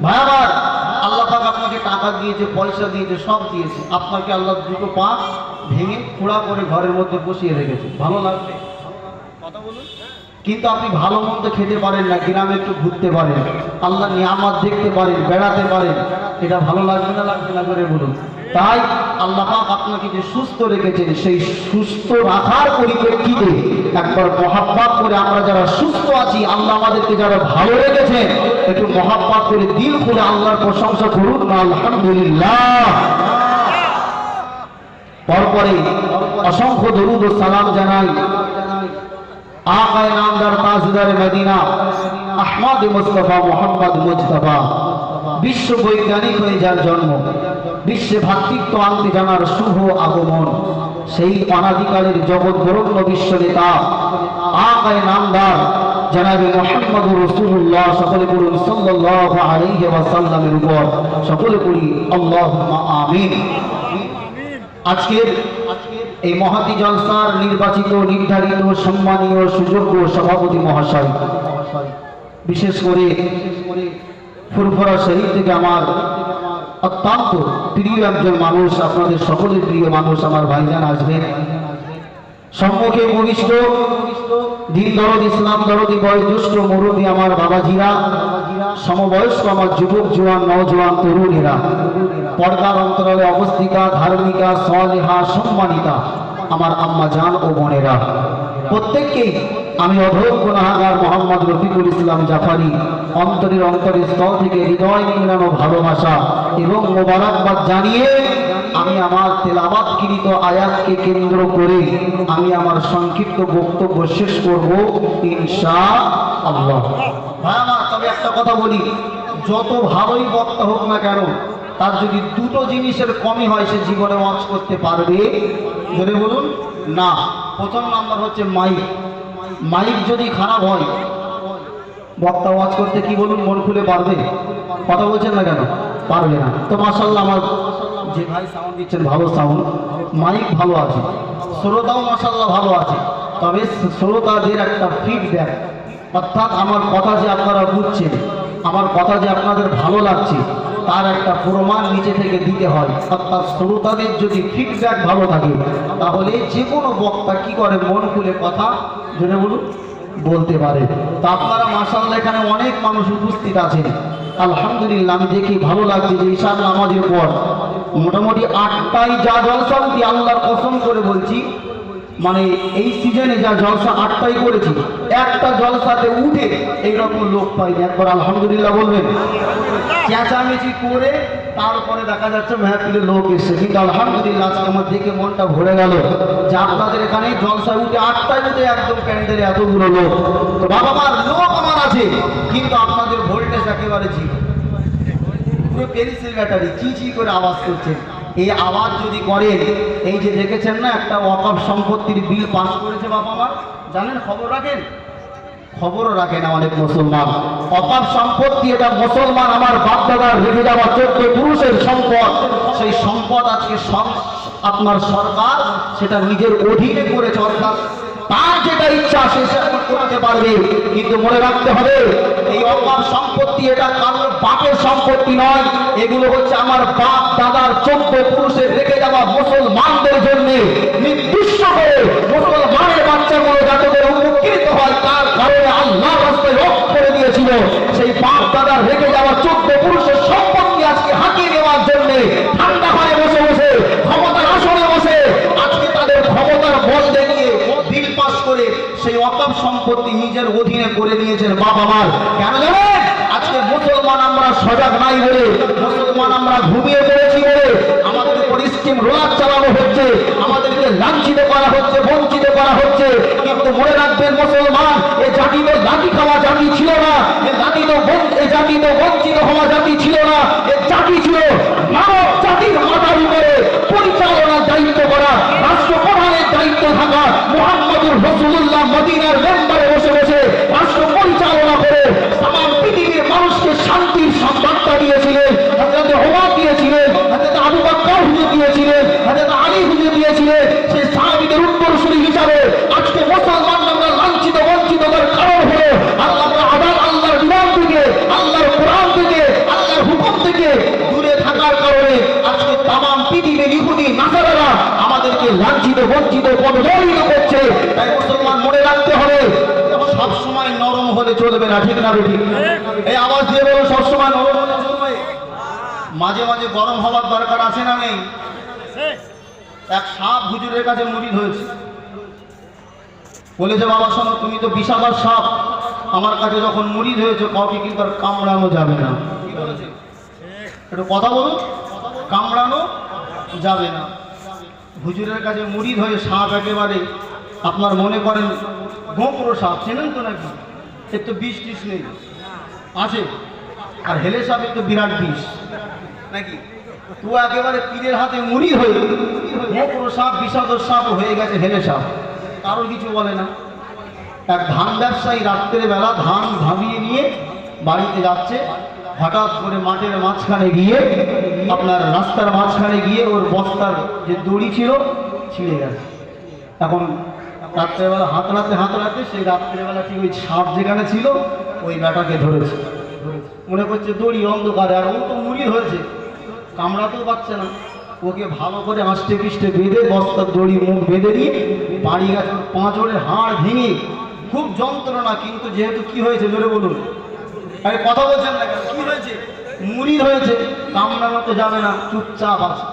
ভাই আমার, আল্লাহ পাক আপনাকে টাকা দিয়েছে, পয়সা দিয়েছে, সব দিয়েছে, আপনাকে আল্লাহ দুটো পা ভেঙে খোঁড়া করে ঘরের মধ্যে বসিয়ে রেখেছে, ভালো লাগবে? কথা বলুন। কিন্তু আপনি ভালো মন্দ খেতে পারেন না, গ্রামে একটু ঘুরতে পারেন, আল্লাহ নিয়ামত দেখতে পারেন, বেড়াতে পারেন, এটা ভালো লাগবে না লাগবে না করে বলুন? তাই আল্লাহ পাক আপনাকে যে সুস্থ রেখেছেন, সেই সুস্থ রাখার পরিপ্রেক্ষিতে একবার মহাব্বত করে আমরা যারা সুস্থ আছি, আল্লাহ আমাদেরকে যারা ভালো রেখেছেন, একটু মহাব্বত করে দিল খুলে আল্লাহর প্রশংসা করুন না আলহামদুলিল্লাহ। পরপরে অসংখ্য দরুদ ও সালাম জানাই আকায়ে নামদার তাজদার মদিনা আহমদ মুস্তাফা মুহাম্মদ মুজতবা, বিশ্ব বৈজ্ঞানিক হয়ে যার জন্ম, বিশ্বে ভ্রাতৃত্ব আনতে জানার শুভ আগমন, সেই অনাদিকালের জগৎ বরণ্য বিশ্ব নেতা আকায়ে নামদার জনাবে মুহাম্মদুর রাসূলুল্লাহ, সকলে বলুন সাল্লাল্লাহু আলাইহি ওয়াসাল্লামের উপর সকলে বলি আল্লাহুম্মা আমিন। আজকের এই মহাতি জলসার নির্বাচিত, নির্ধারিত, সম্মানীয়, সুযোগ্য সভাপতি মহাশয়, বিশেষ করে ফুরফুরা শহীদ থেকে আমার অত্যন্ত প্রিয় একজন মানুষ, আপনাদের সকলের প্রিয় মানুষ, আমার ভাইজান আসবেন। সম্মুখে ভূমিষ্ঠ দিন দরদ, ইসলাম দরদি, বয়োজ্যেষ্ঠ মুরব্বী আমার বাবাজিরা, সমবয়স্ক আমার যুবক জোয়ান নওজোয়ান তরুণীরা, পর্দার অন্তরালে অবস্থিতা, ধার্মিকা, সালেহা, সম্মানিতা আমার আম্মা জান ও বোনেরা, প্রত্যেককেই আমি অধম গুনাহগার মোহাম্মদ রফিকুল ইসলাম জাফারি অন্তরের স্থল থেকে হৃদয় নিংড়ানো ভালোবাসা এবং মোবারকবাদ জানিয়ে আমি আমার তেলাওয়াতকৃত আয়াতকে কেন্দ্র করে আমি আমার সংক্ষিপ্ত বক্তব্য শেষ করব ইনশাআল্লাহ। ভাই আমার, তবে একটা কথা বলি, যত ভালোই বক্তা হোক না কেন, তার যদি দুটো জিনিসের কমই হয়, সে জীবনে ওয়াজ করতে পারবে? যদি বলুন না। প্রথম নাম্বার হচ্ছে মাইক। মাইক যদি খারাপ হয়, বক্তা ওয়াজ করতে কি বলুন মন খুলে পারবে? কথা বলছেন না কেন? পারবে না। তো মাশাআল্লাহ আমার যে ভাই সাউন্ড দিচ্ছেন, ভালো সাউন্ড, মাইক ভালো আছে, শ্রোতাও মাশাআল্লাহ ভালো আছে, তবে শ্রোতাদের একটা ফিডব্যাক, অর্থাৎ আমার কথা যে আপনারা বুঝছেন, আমার কথা যে আপনাদের ভালো লাগছে, তার একটা প্রমাণ নিচে থেকে দিতে হয়। অর্থাৎ শ্রোতাদের যদি ফিডব্যাক ভালো থাকে, তাহলে যে কোনো বক্তা কি করে মন খুলে কথা জেনে বলুন বলতে পারে। তা আপনারা মাশাআল্লাহ এখানে অনেক মানুষ উপস্থিত আছেন, আলহামদুলিল্লাহ। আমি দেখি ভালো লাগছে যে ঈশার নামাজের পর মোটামুটি 8টায় যা জলসা উঠি, আল্লাহর কসম করে বলছি, মানে এই সিজনে যা জলসা 8টায় করেছি, একটা জলসাতে উঠে এইরকম লোক পাইনি। একবার আলহামদুলিল্লাহ বলবেন। চেঁচামেচি করে তারপরে দেখা যাচ্ছে মেহফিলের লোক এসছে, কিন্তু আলহামদুলিল্লাহ আজকে আমার দেখে মনটা ভরে গেল যে আপনাদের এখানে জলসা উঠে 8টায় উঠে একদম প্যান্ডেলে এতগুলো লোক। তো বাবা মার লোক আমার আছে, কিন্তু আপনাদের ভোল্টেজ একেবারে জি পুরো পেন্সিল ব্যাটারি চি করে আওয়াজ করছে। এই আওয়াজ যদি করেন, এই যে দেখেছেন না একটা ওয়াকফ সম্পত্তির বিল পাস করেছে বাবা মা, জানেন? খবর রাখেন? খবরও রাখে না অনেক মুসলমান। ওয়াকফ সম্পত্তি এটা মুসলমান আমার বাপ দাদার রেখে যাওয়া 14 পুরুষের সম্পদ। সেই সম্পদ আজকে আপনার সরকার সেটা নিজের অধীনে করেছে, অর্থাৎ তার যেটা ইচ্ছা সে করতে পারবে। কিন্তু মনে রাখতে হবে, এই ওয়াকফ সম্পত্তি এটা কারোর বাপের সম্পত্তি নয়, এগুলো হচ্ছে আমার বাপ দাদার 14 পুরুষের রেখে যাওয়া মুসলমানদের জন্য নির্দিষ্ট করে মুসলমানের বাচ্চাগুলো যাতে করে উপকৃত হয়, তার কারণে আল্লাহর রাস্তায় ওয়াকফ করে দিয়েছিল। সেই বাপ দাদার রেখে যাওয়া 14 পুরুষের সম্পত্তি আজকে হাতিয়ে নেওয়ার জন্য ঠান্ডা ঘরে বসে বসে, ক্ষমতার আসনে বসে, আজকে তাদের ক্ষমতার বল দেখিয়ে বিল পাস করে সেই ওয়াকফ সম্পত্তি নিজের অধীনে করে নিয়েছেন বাবা মার। কেন জানেন? আজকে মুসলমান আমরা সজাগ নাই বলে, মুসলমান আমরা ঘুমিয়ে পড়েছি বলে আমাদের উপর স্কিম রোলার চালানো হচ্ছে, আমাদেরকে লাঞ্ছিত করা হচ্ছে, বঞ্চিত করা হচ্ছে। কিন্তু মনে রাখবেন মুসলমান, এ জাতি তো লাঠি খাওয়া জাতি ছিল না, এ জাতি তো বঞ্চিত হওয়া জাতি ছিল না, এ জাতি ছিল মানব জাতির মাথার উপরে পরিচালনার দায়িত্ব করা, রাষ্ট্রপ্রধানের দায়িত্ব থাকা মুহাম্মদুর রাসূলুল্লাহ মদিনার মেম্বারে বসে বসে রাষ্ট্র পরিচালনা করে তামাম পৃথিবীর মানুষকে শান্তির বার্তা দিয়েছিলেন। হযরত ওমর দিয়েছিলেন, হযরত আবু বকর হুজুর দিয়েছিলেন, হযরত আলী হুজুর দিয়েছিলেন। সেই সাহাবীদের উত্তরসূরি হিসাবে আজকে মুসলমান আমরা লাঞ্ছিত বঞ্চিত, তার কারণ হলো আল্লাহর বিধান থেকে, আল্লাহর কোরআন থেকে, আল্লাহর বঞ্চিত পদদলিত করছে। তাই মুসলমান মনে রাখতে হবে সব সময় নরম হলে চলবে না, ঠিক না বেঠিক? এই আওয়াজ দিয়ে বলো সব সময় নরম হলে চলবে, মাঝে মাঝে গরম হওয়ার দরকার আছে না নেই? এক সাপ হুজুরের কাছে মুরিদ হয়েছে, বলেছে বাবা শোনো তুমি তো বিষাদার সাপ, আমার কাছে যখন মুরিদ হয়েছে কাউকে কিন্তু আর কামড়ানো যাবে না। কি বলেছে একটু কথা বলুন, কামড়ানো যাবে না। হুজুরের কাছে মুরিদ হয়ে সাপ একেবারে আপনার মনে করেন গোমরো সাপ, চেনেন তো নাকি? এর তো বিষ টিস নেই, আছে, আর হেলে সাপের তো বিরাট বিষ নাকি? তো একেবারে পীরের হাতে মুড়ি হয়ে গোমরো সাপ বিষাদর সাপ হয়ে গেছে হেলে সাপ, কারোর কিছু বলে না। এক ধান ব্যবসায়ী রাত্রেবেলা ধান ভাবিয়ে নিয়ে বাড়িতে যাচ্ছে, হঠাৎ করে মাঠের মাঝখানে গিয়ে আপনার রাস্তার মাঝখানে গিয়ে ওর বস্তার যে দড়ি ছিল ছিঁড়ে গেছে। এখন রাত্রেবেলা হাতড়াতে সেই রাত্রেবেলা ঠিক ওই সাপ যেখানে ছিল ওই ব্যাটাকে ধরেছে, মনে করছে দড়ি অন্ধকারে, আর ও তো মুড়ি হয়েছে, কামড়াতেও পারছে না। ওকে ভালো করে আষ্টে পিষ্টে বেঁধে বস্তার দড়ি মুখ বেঁধে দিয়ে বাড়ি গেছে, পাঁচড়ের হাড় ভেঙে খুব যন্ত্রণা। কিন্তু যেহেতু কি হয়েছে জোরে বলুন, আরে কথা বলছেন না কেন? কি হয়েছে? মুড়ি হয়েছে, কামড়ানো তো যাবে না, চুপচাপ আছে।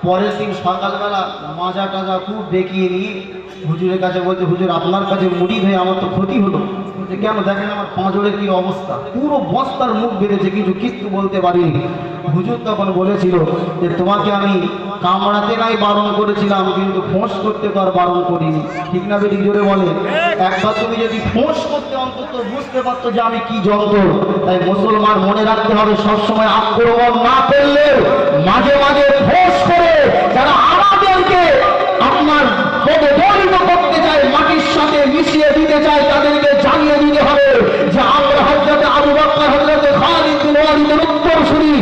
পরের দিন সকালবেলা মাজা টাজা খুব দেখিয়ে নিয়ে হুজুরের কাছে বলছে হুজুর আপনার কাছে মুড়ি হয়ে আমার তো ক্ষতি হলো। কেন? দেখেন আমার পাঁচড়ের কি অবস্থা, পুরো বস্তার মুখ বেঁধেছে, কিছু বলতে পারিনি। হুজুর তখন বলেছিল যে তোমাকে আমি কামড়াতে নাই বারণ করেছিলাম, কিন্তু ফোঁস করতে তো আর বারণ করিনি, ঠিক না বেরিক? জোরে বলে একবার তুমি যদি ফোঁস করতে অন্তত বুঝতে পারতো যে আমি কি যন্ত্র। তাই মুসলমান মনে রাখতে হবে সবসময় আক্রমণ না করলে মাঝে মাঝে ফোঁস করে যারা আমাদেরকে আপনার পদদলিত করতে চায়, মাটির সাথে মিশিয়ে দিতে চায়, তাদেরকে জানিয়ে দিতে হবে যে আমরা হযরত আবু বকর, হযরত খালিদ বিন ওয়ালিদের উত্তরসূরি।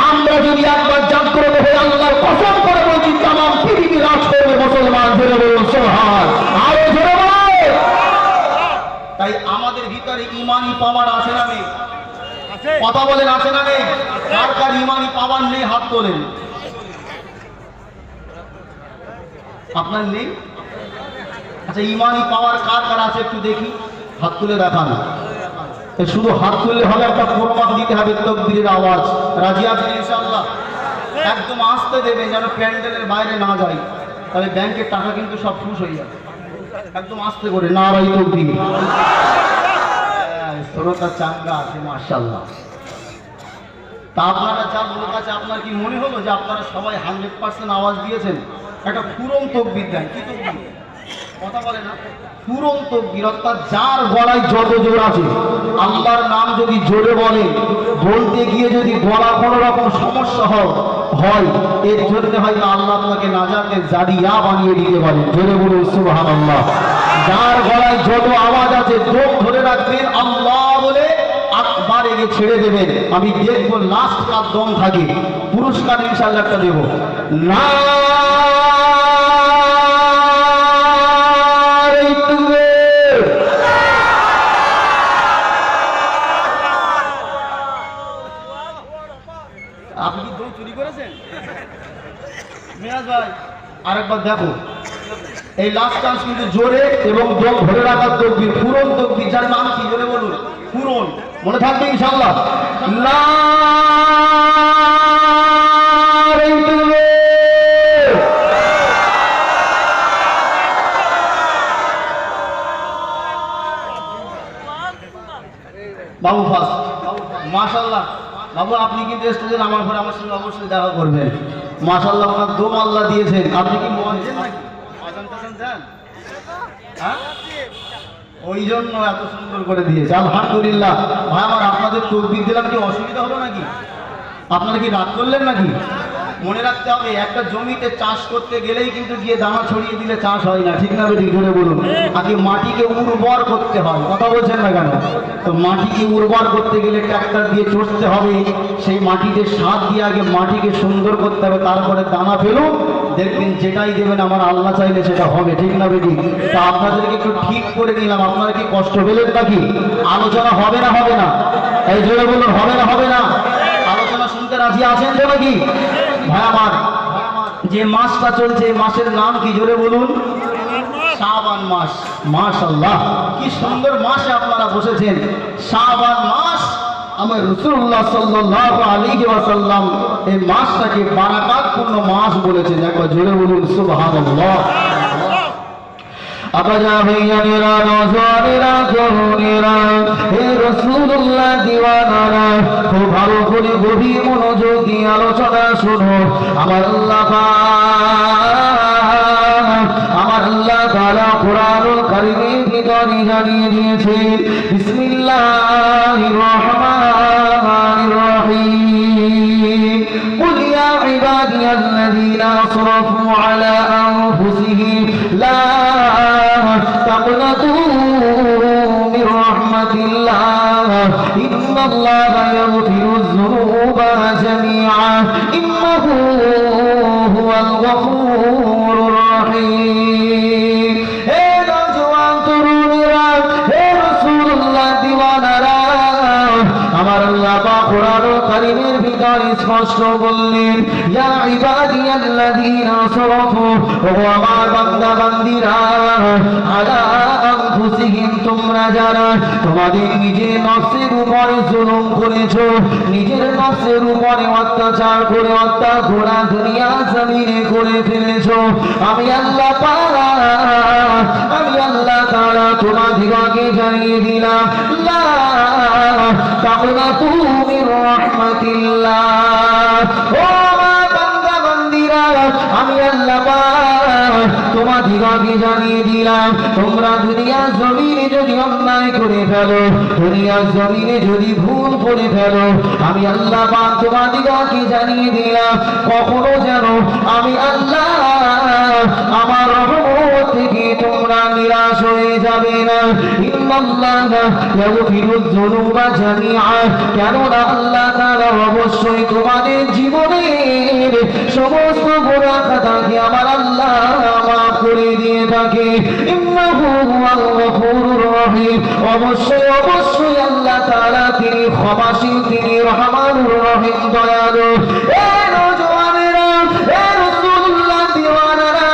আমরা যদি একবার জাগ্রত হয়ে আল্লাহর কসম করে বলছি তামাম পৃথিবী রাজ করবে মুসলমান। জোরে বলুন সুবহান, আরো জোরে বলুন। তাই আমাদের ভিতরে ঈমানি পাওয়ার আছে না নেই? কথা বলেন আছে না নেই? কার কার ঈমানি পাওয়ার নেই হাত তোলেন। আপনার নেই? আচ্ছা ঈমানি পাওয়ার কার কার আছে একটু দেখি, হাত তুলে দেখান। শুধু হাত তুললে হবে, একটা প্রমাণ দিতে হবে, তাকবীরের আওয়াজ। রাজি আছেন ইনশাআল্লাহ? একদম আস্তে দেবেন যেন প্যান্ডেলের বাইরে না যায়, তাহলে ব্যাংকের টাকা কিন্তু সব ফুস হয়ে যাবে। একদম আস্তে করে নারাই তাকবীর। শ্রোতা চাঙ্গা আছে মাশাআল্লাহ। তা আপনারা যার লোক আছে, আপনার কি মনে হলো যে আপনারা সবাই 100% আওয়াজ দিয়েছেন? একটা পুরন তাকবীর দেন। কি তাকবীর? কথা বলে না, পুরন তাকবীর, অর্থাৎ যার গলায় যত জোর আছে আল্লাহর নাম যদি জোরে বলে, বলতে গিয়ে যদি গলা কোনো রকম সমস্যা হয়, এর জন্য হয়তো আল্লাহ আপনাকে নাজাতের জারিয়া বানিয়ে দিতে পারে। জোরে বলুন সুবহানাল্লাহ। যার গলায় যত আওয়াজ আছে দম ধরে রাখবেন, আল্লাহ বলে আকবার এগে ছেড়ে দেবেন। আমি দেখবো লাস্ট কার দম থাকে, পুরস্কার ইনশাআল্লাহ একটা দেব। না আপনি কি দম চুরি করেছেন মিরাজ ভাই? আরেকবার দেখো, এই লাস্ট চান্স কিন্তু জোরে এবং দম ধরে রাখার তাকবীর, পুরন তাকবীর। যার নাম কি জোরে বলুন? পুরন। মনে থাকবে ইনশাআল্লাহ। বাবু ফার্স্ট, মাশাআল্লাহ। বাবু আপনি কিন্তু স্টেজে নামার পরে আমার সঙ্গে অবশ্যই দেখা করবেন। মাশাআল্লাহ, আপনার দম আল্লাহ দিয়েছেন। আপনি কি মুয়াজ্জিন নাকি? আযান টাযান দেন? হ্যাঁ, ওই জন্য এত সুন্দর করে দিয়েছে। আলহামদুলিল্লাহ। ভাই আমার, আপনাদের তাকবীর দিলাম, কি অসুবিধা হলো নাকি? আপনারা কি রাগ করলেন নাকি? মনে রাখতে হবে, একটা জমিতে চাষ করতে গেলেই কিন্তু গিয়ে দানা ছড়িয়ে দিলে চাষ হয় না, ঠিক না বেঠিক? জোরে বলুন। আগে মাটিকে উর্বর করতে হয়। কথা বলছেন না কেন? তো মাটিকে উর্বর করতে গেলে ট্রাক্টর দিয়ে চষতে হবে, সেই মাটিতে সার দিয়ে আগে মাটিকে সুন্দর করতে হবে, তারপরে দানা ফেলুন, দেখবেন যেটাই দেবেন আমার আল্লাহ চাইলে সেটা হবে, ঠিক না বেঠিক? তা আপনাদেরকে একটু ঠিক করে নিলাম। আপনারা কি কষ্ট পেলেন নাকি? আলোচনা হবে না হবে না? এই জোরে বলুন, হবে না হবে না? আলোচনা শুনতে রাজি আছেন তো নাকি? ভাই আমার, যে মাসটা চলছে এই মাসের নাম কি জোরে বলুন? শাবান মাস। মাশাআল্লাহ, কি সুন্দর মাসে আপনারা বসেছেন। শাবান মাস, আমার রাসূলুল্লাহ সাল্লাল্লাহু আলাইহি ওয়াসাল্লাম এই মাসটাকে বারাকাতপূর্ণ মাস বলেছেন। একবার জোরে বলুন সুবহানাল্লাহ। আবাজা ভাইয়ানেরা, নজওয়ানেরা, তরুণেরা, হে রাসূলুল্লাহ দিওয়ানারা, খুব ভালো করে গভীর মনোযোগ দিয়ে আলোচনা শোনো। আমার আল্লাহ তাআলা কুরআনুল কারীমের ভিতরে জানিয়ে দিয়েছেন, বিসমিল্লাহির রহমানির রহিম, কুল ইয়া ইবাদিয়াল্লাযীনা আসরাফু আলা আনফুসিহিম লা তাকনাতু মির রাহমাতিল্লাহ ইন্নাল্লাহা ইয়াগফিরুয যুনুবা জামিআ ইন্নাহু হুয়াল গফুরুর রহিম। হে নওজওয়ান তরুণেরা, হে রাসূলুল্লাহ দিওয়ানারা, আমার আল্লাহ পাক কুরআনুল কারীমের ভিতরে স্পষ্ট বললেন, ইয়া ইবাদিয়াল্লাযীনা আসরাফু, ও আমার বান্দা বান্দীরা, আলা আনফুসিহিম, তোমরা যারা তোমাদের নিজের নফসের উপরে জুলুম করেছো, নিজের নফসের উপরে অত্যাচার করে হত্যা গোড়া দুনিয়া জমিনে করে ফেলেছো, আমি আল্লাহ তাআলা তোমাদিগকে জানিয়ে দিলাম, লা তাকনাতু মির রাহমাতিল্লাহ। ও আমার বান্দা বান্দীরা, আমি আল্লাহ তোমাদিগকে জানিয়ে দিলাম, তোমরা দুনিয়া জমিনে যদি অন্যায় করে ফেলো, দুনিয়া জমিনে যদি ভুল করে ফেলো, আমি আল্লাহ পাক তোমাদিগকে জানিয়ে দিলাম, কখনো যেন আমি আল্লাহ আমার রহমত থেকে তোমরা নিরাশ হয়ে যাবে না। ইন্নাল্লাহা ইয়াগফিরুয যুনুবা জামিআ, কেননা আল্লাহ তাআলা অবশ্যই তোমাদের জীবনের সমস্ত গুনাহ খাতাকে আমার আল্লাহ মাফ করে দিয়ে থাকে। ইন্নাহু হুয়াল গফুরুর রহিম, অবশ্যই অবশ্যই আল্লাহ তাআলা তিনি ক্ষমাশীল, তিনি রহমানুর রহিম, দয়ালু। এ নওজওয়ানেরা, এ রাসূলুল্লাহ দিওয়ানারা,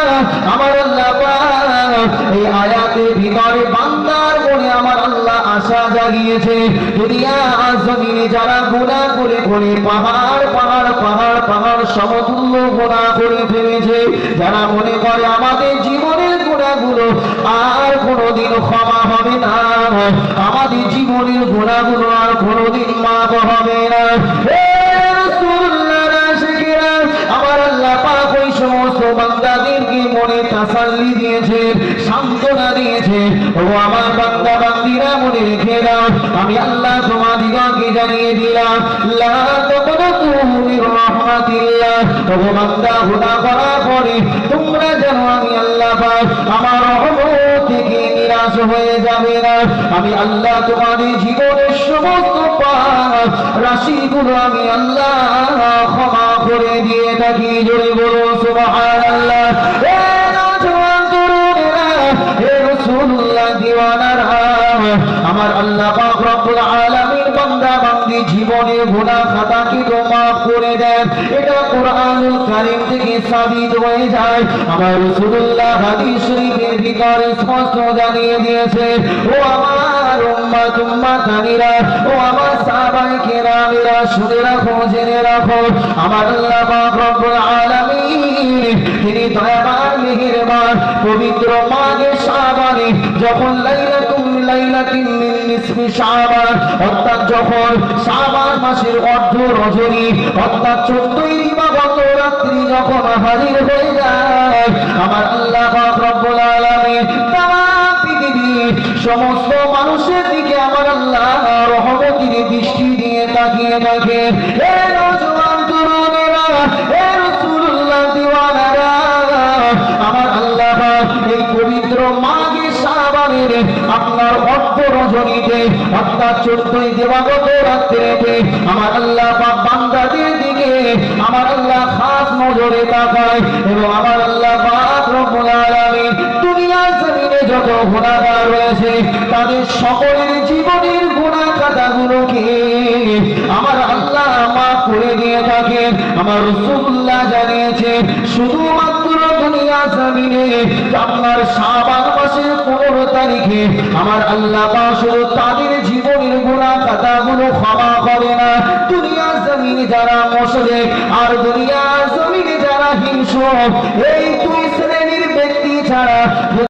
আমার আল্লাহ এই আয়াতের ভিতরে বান্দার মনে আমার আল্লাহ আশা জাগিয়েছে। দুনিয়া জমিনে যারা গুনাহ করে করে পাহাড় পাহাড় পাহাড় পাহাড় সমতুল্য গুনাহ করে ফেলেছে, যারা মনে করে আমাদের জীবনের গুনাহগুলো আর কোনোদিন ক্ষমা হবে না, আমাদের জীবনের গুনাহগুলো আর কোনোদিন মাফ হবে না, আমার আল্লাহ পাক ওই সমস্ত বান্দাদেরকে মনে তাসাল্লি দিয়েছে, সান্ত্বনা দিয়েছে। ও আমার বান্দা বান্দীরা, মনে রেখে দাও, আমি আল্লাহ তোমাদিগকে জানিয়ে দিলাম, লা তাকনাতু মির রাহমাতিল্লাহ। ও বান্দা, গুনাহ করার পরে তোমরা যেন আমি আল্লাহ পাক আমার রহমত থেকে নিরাশ হয়ে যাবে না। আমি আল্লাহ তোমাদের জীবনের সমস্ত পাপ রাশিগুলো আমি আল্লাহ ক্ষমা করে দিয়ে থাকি। জোরে বলুন সুবহানাল্লাহ। হে নওজওয়ান তরুণেরা, হে রাসূলুল্লাহ দিওয়ানারা, আমার আল্লাহ পাক রব্বুল আলামিন বান্দা বান্দি জীবনের গুনাহ খাতাকে তো মাফ করে দেন, এটা কুরআনুল কারীম থেকে সাবিত হয়ে যায়। আমার রাসূলুল্লাহ হাদিস শরীফের ভিতরে স্পষ্ট জানিয়ে দিয়েছে, ও আমার উম্মাতানিরা, ও আমার সাহাবায়ে কেরামেরা, শুনে রাখো, জেনে রাখো, আমার আল্লাহ পাক রব্বুল আলামিন তিনি দয়াবান, মেহেরবান। পবিত্র মাহে শাবানে যখন লাইলাতুন মিন নিসফি শাবান, অর্থাৎ যখন শাবান মাসের অর্ধ রজনী, অর্থাৎ 14ই দিবাগত রাত্রি যখন হাজির হয়ে যায়, আমার আল্লাহ পাক রব্বুল আলামিন তামাম পৃথিবীর সমস্ত মানুষের দিকে আমার আল্লাহ রহমতের দৃষ্টি দিয়ে তাকিয়ে থাকে। হে নওজওয়ান তরুণেরা, হে রাসূলুল্লাহ দিওয়ানারা, আমার আল্লাহ এই পবিত্র মাঘে শাবানের আপনার অর্ধ রজনীতে, অর্থাৎ 14ই দিবাগত রাত্রিতে আমার আল্লাহ পাক বান্দাদের দিকে আমার আল্লাহ খাস নজরে তাকায়, এবং আমার আল্লাহ পাক রব্বুল আলামিন দুনিয়ার জমিনে যত গুনাহগার রয়েছে তাদের সকলের জীবনের গুনাহ খাতাগুলোকে আমার আল্লাহ মাফ করে দিয়ে থাকেন। আমার রাসূলুল্লাহ জানিয়েছে, শুধুমাত্র দুনিয়া জমিনে আপনার শাবান মাসের 15 তারিখে আমার আল্লাহ পাক শুধু তাদের জীবনের গুনাহ খাতাগুলো ক্ষমা করে না, দুনিয়া জমিনে যারা মুশরিক আর দুনিয়া জমিনে যারা হিংসুক